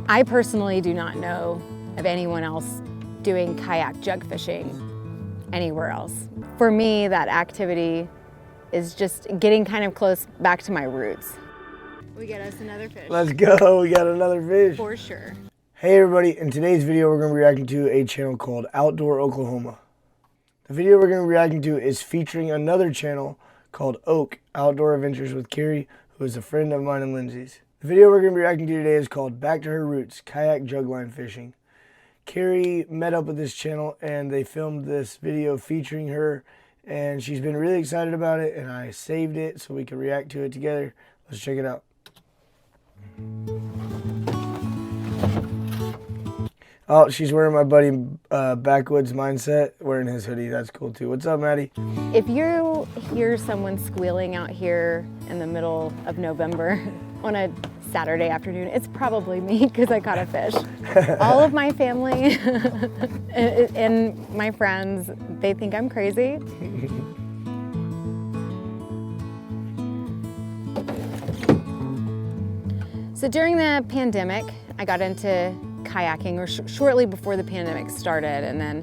I personally do not know of anyone else doing kayak jug fishing anywhere else. For me, that activity is just getting kind of close back to my roots. We get us another fish. Let's go, we got another fish. For sure. Hey everybody, in today's video we're going to be reacting to a channel called Outdoor Oklahoma. The video we're going to be reacting to is featuring another channel called Oak, Outdoor Adventures with Kerri, who is a friend of mine and Lynzies. The video we're going to be reacting to today is called Back to Her Roots, Kayak Jugline Fishing. Kerri met up with this channel and they filmed this video featuring her, and she's been really excited about it, and I saved it so we can react to it together. Let's check it out. Oh, she's wearing my buddy Backwoods Mindset, wearing his hoodie. That's cool too. What's up, Maddie? If you hear someone squealing out here in the middle of November on a Saturday afternoon, it's probably me because I caught a fish. All of my family and my friends, they think I'm crazy. So during the pandemic, I got into kayaking, or shortly before the pandemic started, and then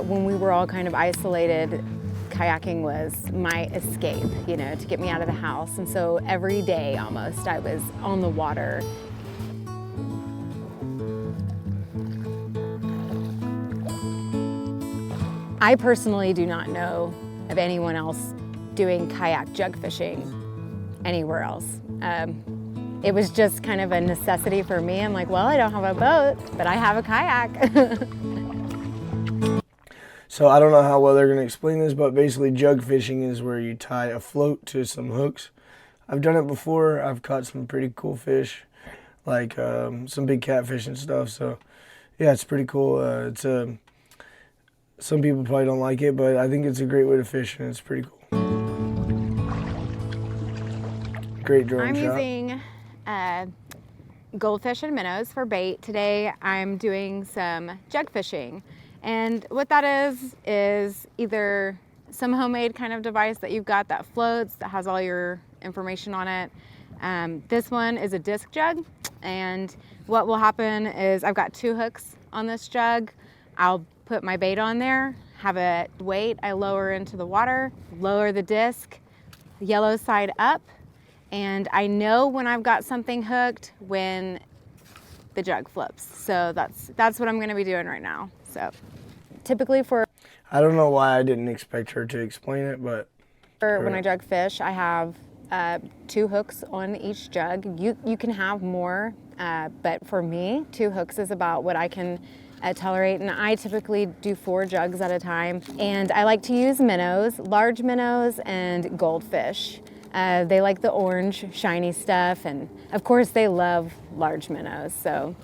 when we were all kind of isolated, kayaking was my escape, you know, to get me out of the house. And so every day almost I was on the water. I personally do not know of anyone else doing kayak jug fishing anywhere else. It was just kind of a necessity for me. I'm like, well, I don't have a boat, but I have a kayak. So I don't know how well they're going to explain this, but basically jug fishing is where you tie a float to some hooks. I've done it before. I've caught some pretty cool fish, like some big catfish and stuff. So yeah, it's pretty cool. Some people probably don't like it, but I think it's a great way to fish, and it's pretty cool. Great drone shot. I'm using goldfish and minnows for bait. Today I'm doing some jug fishing. And what that is either some homemade kind of device that you've got that floats, that has all your information on it. This one is a disc jug, and what will happen is I've got 2 hooks on this jug. I'll put my bait on there, have it weight, I lower into the water, lower the disc, yellow side up, and I know when I've got something hooked when the jug flips. So that's what I'm gonna be doing right now. So typically I don't know why I didn't expect her to explain it, but when I jug fish, I have 2 hooks on each jug. You can have more, but for me, 2 hooks is about what I can tolerate, and I typically do 4 jugs at a time. And I like to use minnows, large minnows and goldfish. They like the orange, shiny stuff, and of course they love large minnows, so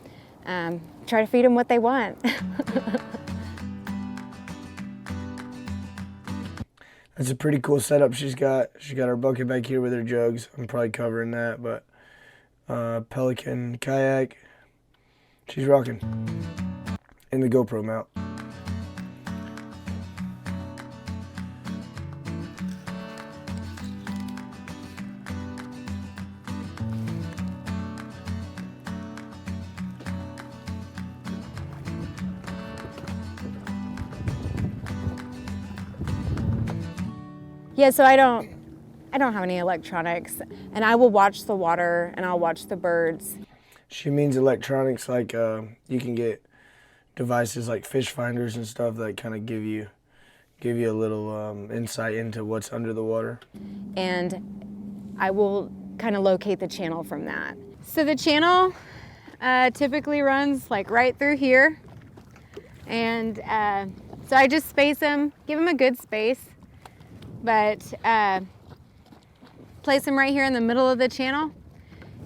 try to feed them what they want. That's a pretty cool setup she's got. She's got her bucket back here with her jugs. I'm probably covering that, but Pelican kayak. She's rocking. In the GoPro mount. Yeah, so I don't have any electronics, and I will watch the water and I'll watch the birds. She means electronics, like you can get devices like fish finders and stuff that kind of give you a little insight into what's under the water. And I will kind of locate the channel from that. So the channel typically runs like right through here, and so I just space them, give them a good space. But place them right here in the middle of the channel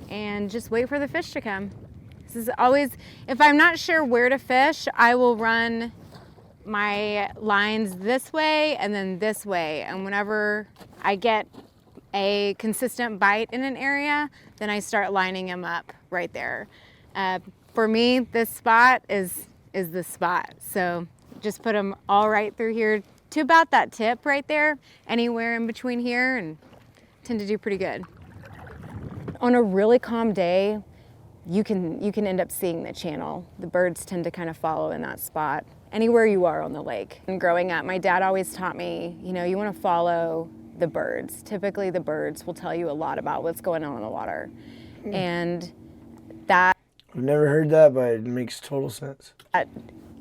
and just wait for the fish to come. This is always, if I'm not sure where to fish, I will run my lines this way and then this way. And whenever I get a consistent bite in an area, then I start lining them up right there. For me, this spot is the spot. So just put them all right through here to about that tip right there, anywhere in between here, and tend to do pretty good. On a really calm day, you can end up seeing the channel. The birds tend to kind of follow in that spot anywhere you are on the lake. And growing up, my dad always taught me, you know, you want to follow the birds. Typically the birds will tell you a lot about what's going on in the water. And that I've never heard that, but it makes total sense.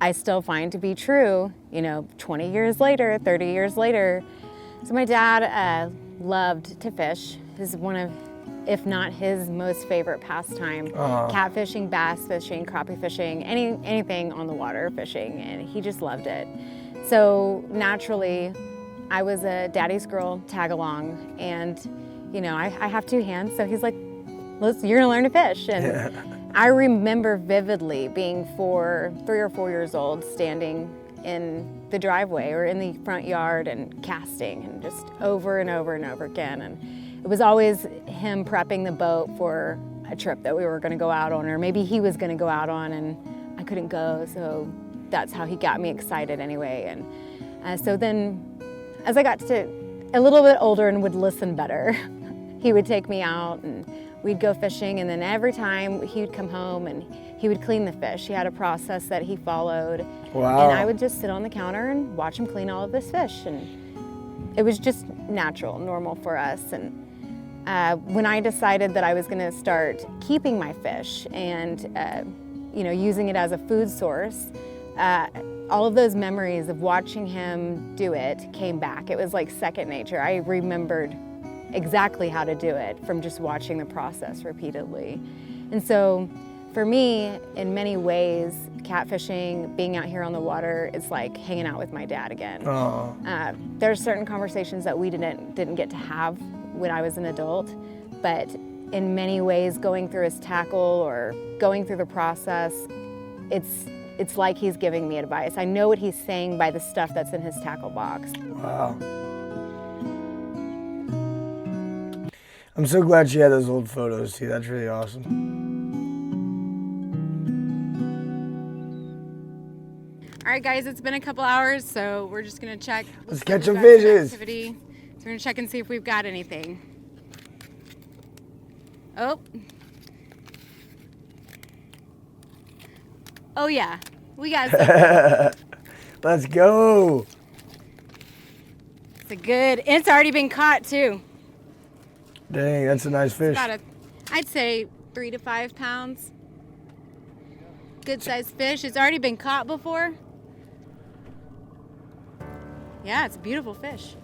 I still find to be true, you know, 20 years later, 30 years later. So my dad loved to fish. This is one of, if not his most favorite pastime, catfishing, bass fishing, crappie fishing, anything on the water fishing, and he just loved it. So naturally, I was a daddy's girl tag along, and you know, I have two hands, so he's like, you're gonna learn to fish. And I remember vividly being 3 or 4 years old, standing in the driveway or in the front yard and casting, and just over and over and over again. And it was always him prepping the boat for a trip that we were gonna go out on, or maybe he was gonna go out on and I couldn't go, so that's how he got me excited anyway. And so then as I got to a little bit older and would listen better, he would take me out and we'd go fishing, and then every time he would come home and he would clean the fish. He had a process that he followed. Wow. And I would just sit on the counter and watch him clean all of this fish. And it was just natural, normal for us. And when I decided that I was gonna start keeping my fish and you know, using it as a food source, all of those memories of watching him do it came back. It was like second nature. I remembered exactly how to do it from just watching the process repeatedly. And so for me, in many ways, catfishing, being out here on the water, is like hanging out with my dad again. There are certain conversations that we didn't get to have when I was an adult, but in many ways, going through his tackle or going through the process, it's like he's giving me advice. I know what he's saying by the stuff that's in his tackle box. Wow. I'm so glad she had those old photos too. That's really awesome. All right, guys, it's been a couple hours, so we're just gonna check. Let's catch some fishes. Activity. So we're gonna check and see if we've got anything. Oh. Oh yeah, we got something. Let's go. It's already been caught too. Dang, that's a nice fish. I'd say 3 to 5 pounds. Good sized fish. It's already been caught before. Yeah, it's a beautiful fish.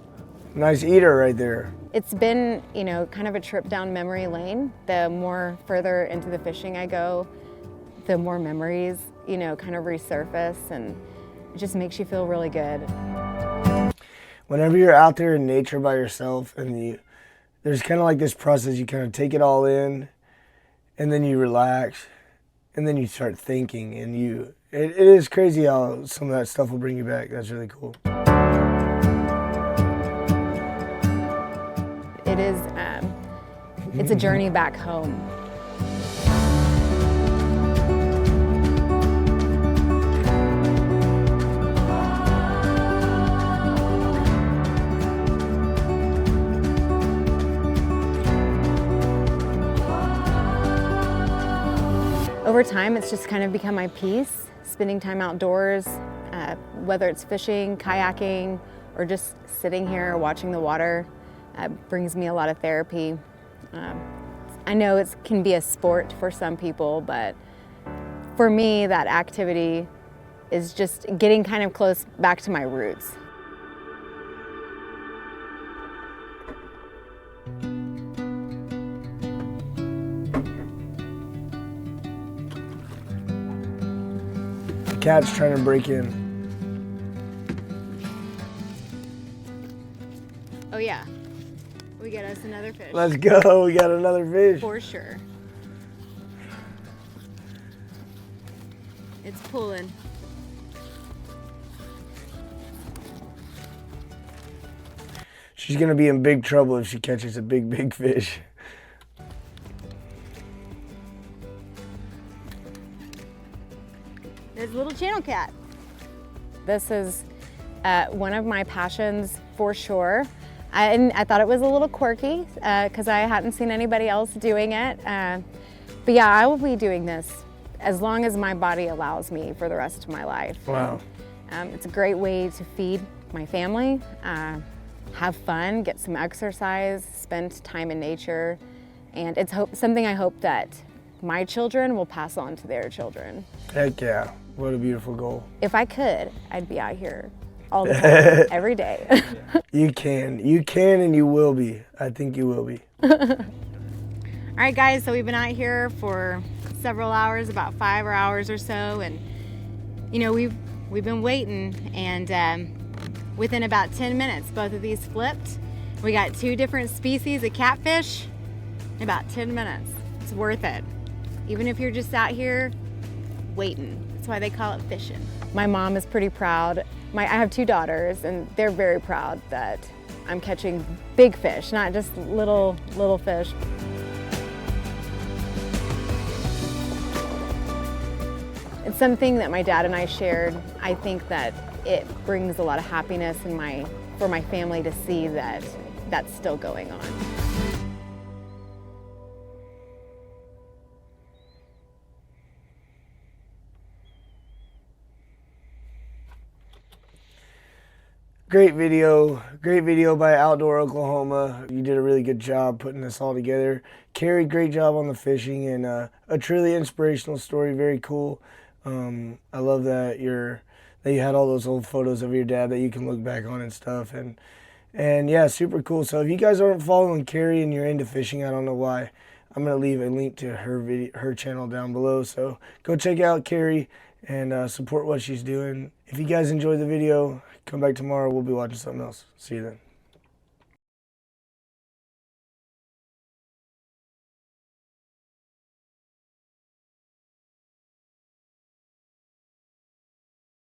Nice eater right there. It's been, you know, kind of a trip down memory lane. The more further into the fishing I go, the more memories, you know, kind of resurface, and it just makes you feel really good. Whenever you're out there in nature by yourself and there's kind of like this process, you kind of take it all in and then you relax and then you start thinking, and it is crazy how some of that stuff will bring you back. That's really cool. It is, it's a journey back home. Over time, it's just kind of become my peace, spending time outdoors, whether it's fishing, kayaking, or just sitting here watching the water, brings me a lot of therapy. I know it can be a sport for some people, but for me, that activity is just getting kind of close back to my roots. Cat's trying to break in. Oh yeah, we got us another fish. Let's go, we got another fish. For sure. It's pulling. She's gonna be in big trouble if she catches a big fish. There's a little channel cat. This is one of my passions for sure. I thought it was a little quirky because I hadn't seen anybody else doing it. But But yeah, I will be doing this as long as my body allows me for the rest of my life. Wow. It's a great way to feed my family, have fun, get some exercise, spend time in nature, and it's something I hope that my children will pass on to their children. Heck yeah, what a beautiful goal. If I could, I'd be out here all the time, every day. You can and you will be. I think you will be. All right guys, so we've been out here for several hours, about 5 hours or so, and you know, we've been waiting, and within about 10 minutes, both of these flipped. We got 2 different species of catfish in about 10 minutes. It's worth it. Even if you're just out here waiting. That's why they call it fishing. My mom is pretty proud. I have 2 daughters, and they're very proud that I'm catching big fish, not just little fish. It's something that my dad and I shared. I think that it brings a lot of happiness for my family to see that that's still going on. Great video by Outdoor Oklahoma. You did a really good job putting this all together. Kerri, great job on the fishing, and a truly inspirational story. Very cool. I love that you had all those old photos of your dad that you can look back on and stuff, and yeah, super cool. So if you guys aren't following Kerri and you're into fishing, I don't know why. I'm gonna leave a link to her channel down below. So go check out Kerri and support what she's doing. If you guys enjoyed the video, come back tomorrow. We'll be watching something else. See you then.